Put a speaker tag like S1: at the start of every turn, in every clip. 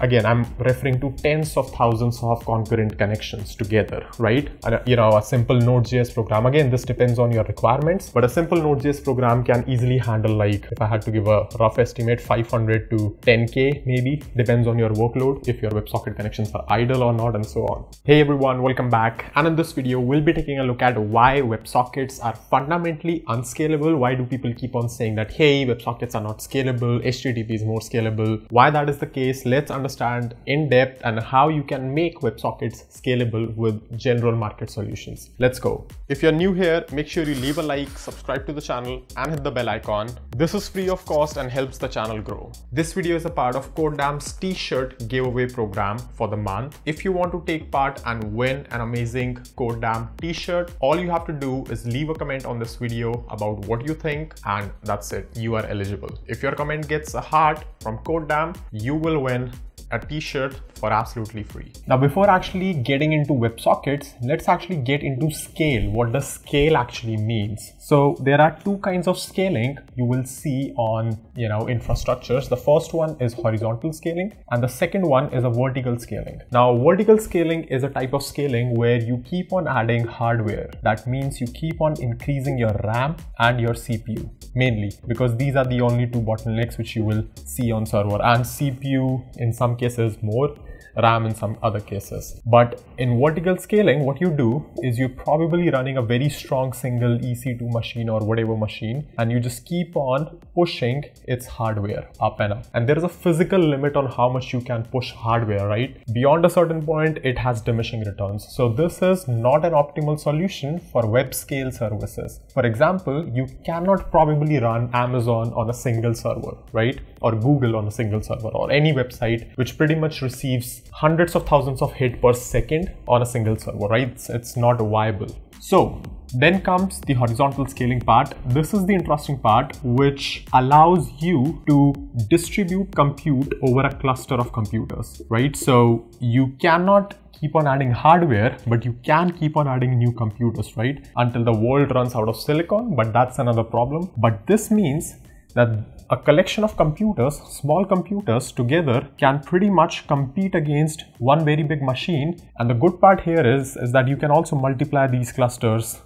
S1: again, I'm referring to tens of thousands of concurrent connections together, right? And, you know, a simple Node.js program, again, this depends on your requirements, but a simple Node.js program can easily handle, like, if I had to give a rough estimate, 500 to 10K maybe, depends on your workload, if your WebSocket connections are idle or not, and so on. Hey everyone, welcome back. And in this video, we'll be taking a look at why WebSockets are fundamentally unscalable. Why do people keep on saying that, hey, WebSockets are not scalable, HTTP is more scalable? Why that is the case? Let's understand in depth and how you can make WebSockets scalable with general market solutions. Let's go. If you're new here, make sure you leave a like, subscribe to the channel and hit the bell icon. This is free of cost and helps the channel grow. This video is a part of Codedamm's t-shirt giveaway program for the month. If you want to take part and win an amazing Codedamm t-shirt, all you have to do is leave a comment on this video about what you think, and that's it. You are eligible. If your comment gets a heart from Codedamm, you will win a t-shirt for absolutely free. Now, before actually getting into WebSockets, let's actually get into scale. What does scale actually means? So there are two kinds of scaling you will see on, infrastructures. The first one is horizontal scaling and the second one is a vertical scaling. Now, vertical scaling is a type of scaling where you keep on adding hardware. That means you keep on increasing your RAM and your CPU, mainly because these are the only two bottlenecks which you will see on server, and CPU in some cases more, RAM in some other cases. But in vertical scaling, what you do is you're probably running a very strong single EC2 machine or whatever machine, and you just keep on pushing its hardware up and up. And there is a physical limit on how much you can push hardware, right? Beyond a certain point, it has diminishing returns. So this is not an optimal solution for web scale services. For example, you cannot probably run Amazon on a single server, right? Or Google on a single server, or any website which pretty much receives hundreds of thousands of hits per second on a single server, right? It's not viable. So then comes the horizontal scaling part. This is the interesting part, which allows you to distribute compute over a cluster of computers, right? So you cannot keep on adding hardware, but you can keep on adding new computers, right? Until the world runs out of silicon, but that's another problem. But this means that a collection of computers, small computers together, can pretty much compete against one very big machine. And the good part here is that you can also multiply these clusters,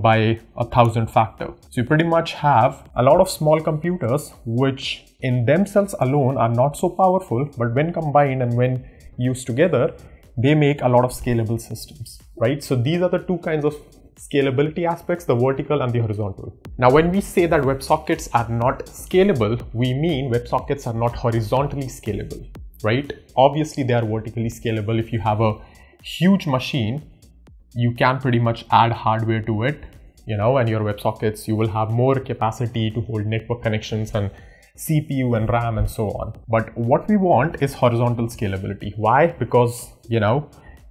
S1: by 1,000 factor. So you pretty much have a lot of small computers which in themselves alone are not so powerful, but when combined and when used together, they make a lot of scalable systems, right? So these are the two kinds of scalability aspects, the vertical and the horizontal. Now, when we say that WebSockets are not scalable, we mean WebSockets are not horizontally scalable, right? Obviously, they are vertically scalable. If you have a huge machine, you can pretty much add hardware to it, and your WebSockets, you will have more capacity to hold network connections and CPU and RAM and so on. But what we want is horizontal scalability. Why? Because,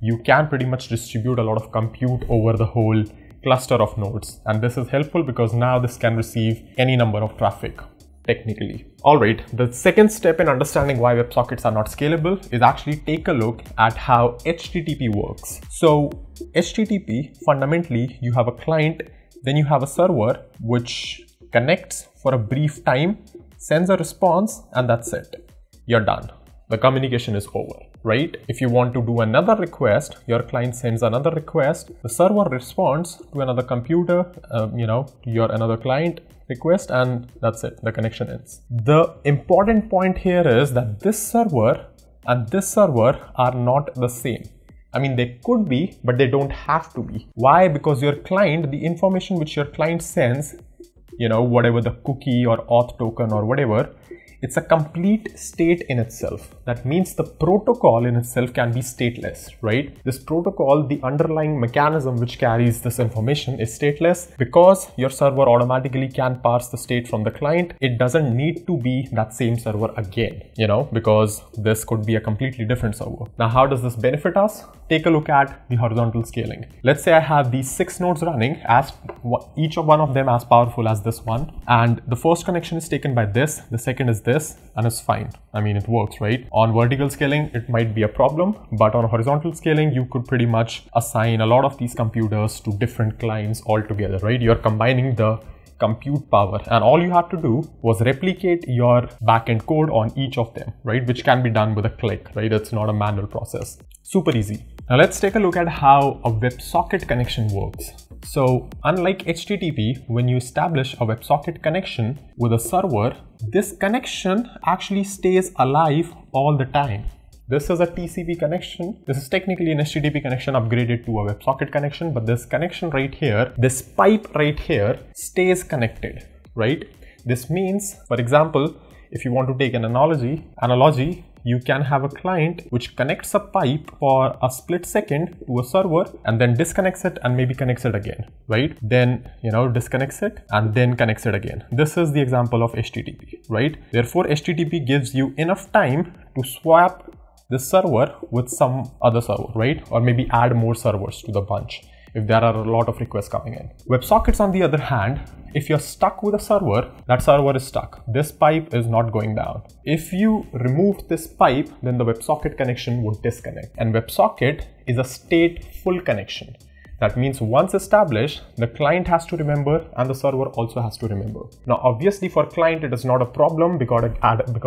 S1: you can pretty much distribute a lot of compute over the whole cluster of nodes. And this is helpful because now this can receive any number of traffic, technically. All right, the second step in understanding why WebSockets are not scalable is actually take a look at how HTTP works. So HTTP, fundamentally, you have a client, then you have a server which connects for a brief time, sends a response, and that's it. You're done. The communication is over, right? If you want to do another request, your client sends another request, the server responds to another computer, to your another client request, and that's it, the connection ends. The important point here is that this server and this server are not the same. I mean, they could be, but they don't have to be. Why? Because your client, the information which your client sends, whatever the cookie or auth token or whatever, it's a complete state in itself. That means the protocol in itself can be stateless, right? This protocol, the underlying mechanism which carries this information is stateless because your server automatically can parse the state from the client. It doesn't need to be that same server again, because this could be a completely different server. Now, how does this benefit us? Take a look at the horizontal scaling. Let's say I have these 6 nodes running, as each of one of them as powerful as this one. And the first connection is taken by this, the second is this, and it's fine. I mean, it works, right? On vertical scaling, it might be a problem, but on horizontal scaling, you could pretty much assign a lot of these computers to different clients altogether, right? You're combining the compute power, and all you had to do was replicate your backend code on each of them, right? Which can be done with a click, right? It's not a manual process. Super easy. Now let's take a look at how a WebSocket connection works. So unlike HTTP, when you establish a WebSocket connection with a server, this connection actually stays alive all the time. This is a TCP connection. This is technically an HTTP connection upgraded to a WebSocket connection, but this connection right here, this pipe right here stays connected, right? This means, for example, if you want to take an analogy, you can have a client which connects a pipe for a split second to a server and then disconnects it and maybe connects it again, right? Then, disconnects it and then connects it again. This is the example of HTTP, right? Therefore, HTTP gives you enough time to swap this server with some other server, right? Or maybe add more servers to the bunch if there are a lot of requests coming in. WebSockets, on the other hand, if you're stuck with a server, that server is stuck. This pipe is not going down. If you remove this pipe, then the WebSocket connection would disconnect. And WebSocket is a stateful connection. That means once established, the client has to remember and the server also has to remember. Now, obviously for client, it is not a problem because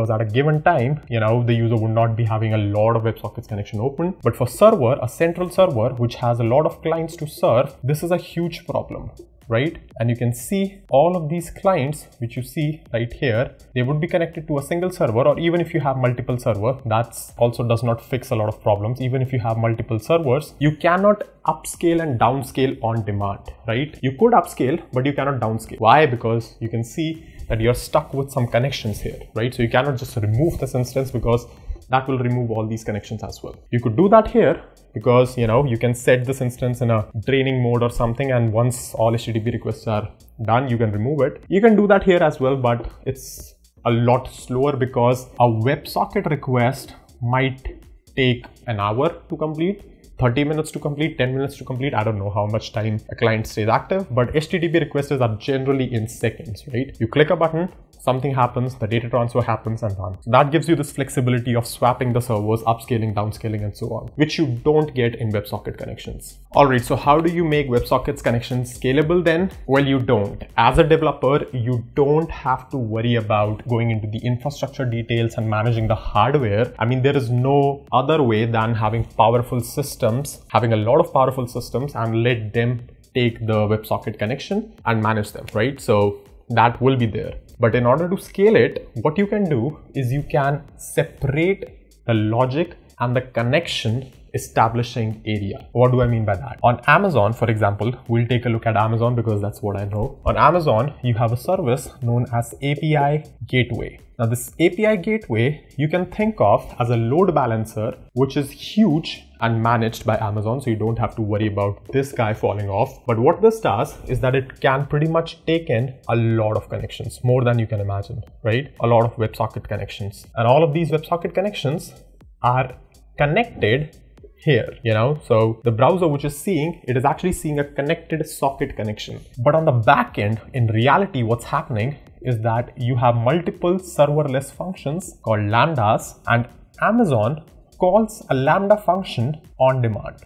S1: at a given time, the user would not be having a lot of WebSockets connection open. But for server, a central server, which has a lot of clients to serve, this is a huge problem, right? And you can see all of these clients, which you see right here, they would be connected to a single server, or even if you have multiple servers, that's also does not fix a lot of problems. Even if you have multiple servers, you cannot upscale and downscale on demand, right? You could upscale, but you cannot downscale. Why? Because you can see that you're stuck with some connections here, right? So you cannot just remove this instance because that will remove all these connections as well. You could do that here because, you can set this instance in a draining mode or something, and once all HTTP requests are done, you can remove it. You can do that here as well, but it's a lot slower because a WebSocket request might take an hour to complete, 30 minutes to complete, 10 minutes to complete. I don't know how much time a client stays active, but HTTP requests are generally in seconds, right? You click a button, something happens, the data transfer happens and done. So that gives you this flexibility of swapping the servers, upscaling, downscaling, and so on, which you don't get in WebSocket connections. All right, so how do you make WebSockets connections scalable then? Well, you don't. As a developer, you don't have to worry about going into the infrastructure details and managing the hardware. I mean, there is no other way than having powerful systems, having a lot of powerful systems, and let them take the WebSocket connection and manage them, right? So that will be there. But in order to scale it, what you can do is you can separate the logic and the connection establishing area. What do I mean by that? On Amazon, for example, we'll take a look at Amazon because that's what I know. On Amazon, you have a service known as API Gateway. Now, this API Gateway, you can think of as a load balancer, which is huge and managed by Amazon. So you don't have to worry about this guy falling off. But what this does is that it can pretty much take in a lot of connections, more than you can imagine, right? A lot of WebSocket connections. And all of these WebSocket connections are connected here, so the browser which is seeing, it is actually seeing a connected socket connection. But on the back end, in reality, what's happening is that you have multiple serverless functions called lambdas, and Amazon calls a lambda function on demand,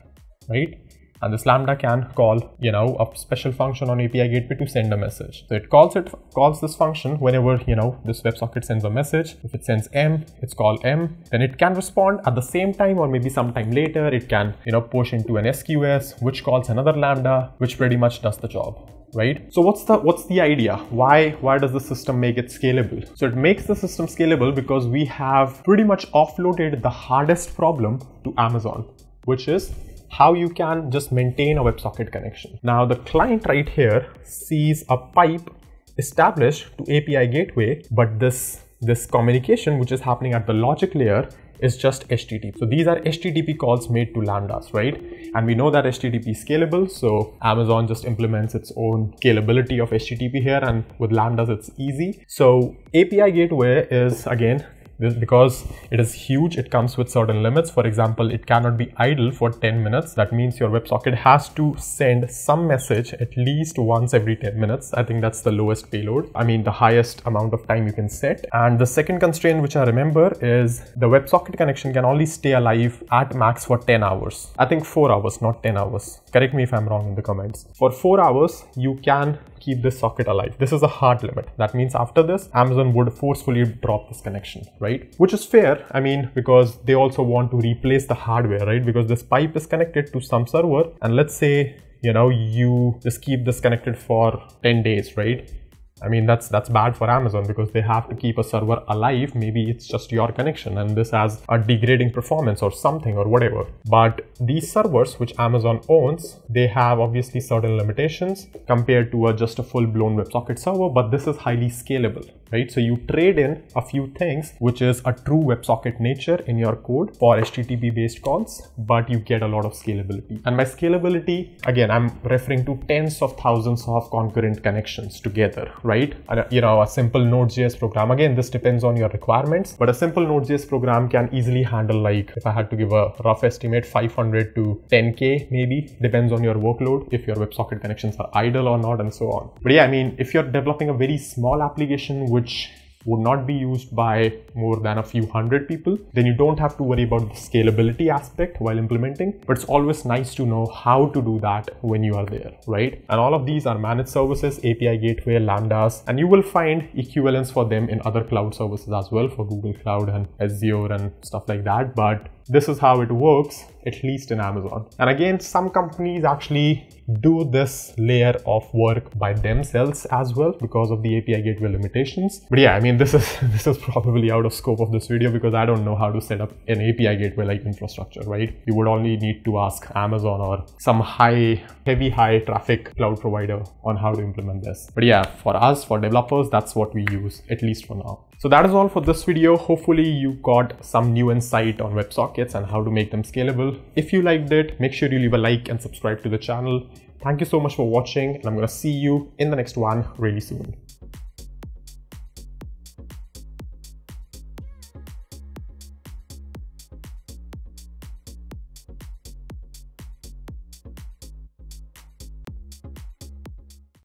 S1: right? And this lambda can call, a special function on API Gateway to send a message. So it calls this function whenever, this WebSocket sends a message. If it sends M, it's called M. Then it can respond at the same time or maybe sometime later. It can, push into an SQS, which calls another lambda, which pretty much does the job, right? So what's the idea? Why does the system make it scalable? So it makes the system scalable because we have pretty much offloaded the hardest problem to Amazon, which is how you can just maintain a WebSocket connection. Now the client right here sees a pipe established to API Gateway, but this communication which is happening at the logic layer is just HTTP. So these are HTTP calls made to lambdas, right? And we know that HTTP is scalable, so Amazon just implements its own scalability of HTTP here, and with lambdas it's easy. So API Gateway is again This, because it is huge, it comes with certain limits. For example, it cannot be idle for 10 minutes. That means your WebSocket has to send some message at least once every 10 minutes. I think that's the lowest payload. I mean, the highest amount of time you can set. And the second constraint which I remember is the WebSocket connection can only stay alive at max for 10 hours. I think 4 hours, not 10 hours. Correct me if I'm wrong in the comments. For 4 hours, you can keep this socket alive. This is a hard limit. That means after this, Amazon would forcefully drop this connection, right? Which is fair. I mean, because they also want to replace the hardware, right? Because this pipe is connected to some server, and let's say, you know, you just keep this connected for 10 days, right? I mean, that's bad for Amazon because they have to keep a server alive. Maybe it's just your connection and this has a degrading performance or something or whatever. But these servers which Amazon owns, they have obviously certain limitations compared to just a full-blown WebSocket server, but this is highly scalable, right? So you trade in a few things, which is a true WebSocket nature in your code for HTTP based calls, but you get a lot of scalability. And by scalability, again, I'm referring to tens of thousands of concurrent connections together, right? You know, a simple Node.js program, again, this depends on your requirements, but a simple Node.js program can easily handle, like, if I had to give a rough estimate, 500 to 10K maybe, depends on your workload, if your WebSocket connections are idle or not, and so on. But yeah, I mean, if you're developing a very small application which would not be used by more than a few hundred people, then you don't have to worry about the scalability aspect while implementing. But it's always nice to know how to do that when you are there, right? And all of these are managed services, API gateway, Lambdas, and you will find equivalents for them in other cloud services as well, for Google Cloud and Azure and stuff like that. But this is how it works, at least in Amazon. And again, some companies actually do this layer of work by themselves as well because of the API gateway limitations. But yeah, I mean, this is probably out of scope of this video because I don't know how to set up an API gateway like infrastructure, right? You would only need to ask Amazon or some heavy high traffic cloud provider on how to implement this. But yeah, for us, for developers, that's what we use, at least for now. So that is all for this video. Hopefully you got some new insight on WebSockets and how to make them scalable. If you liked it, make sure you leave a like and subscribe to the channel. Thank you so much for watching, and I'm going to see you in the next one really soon.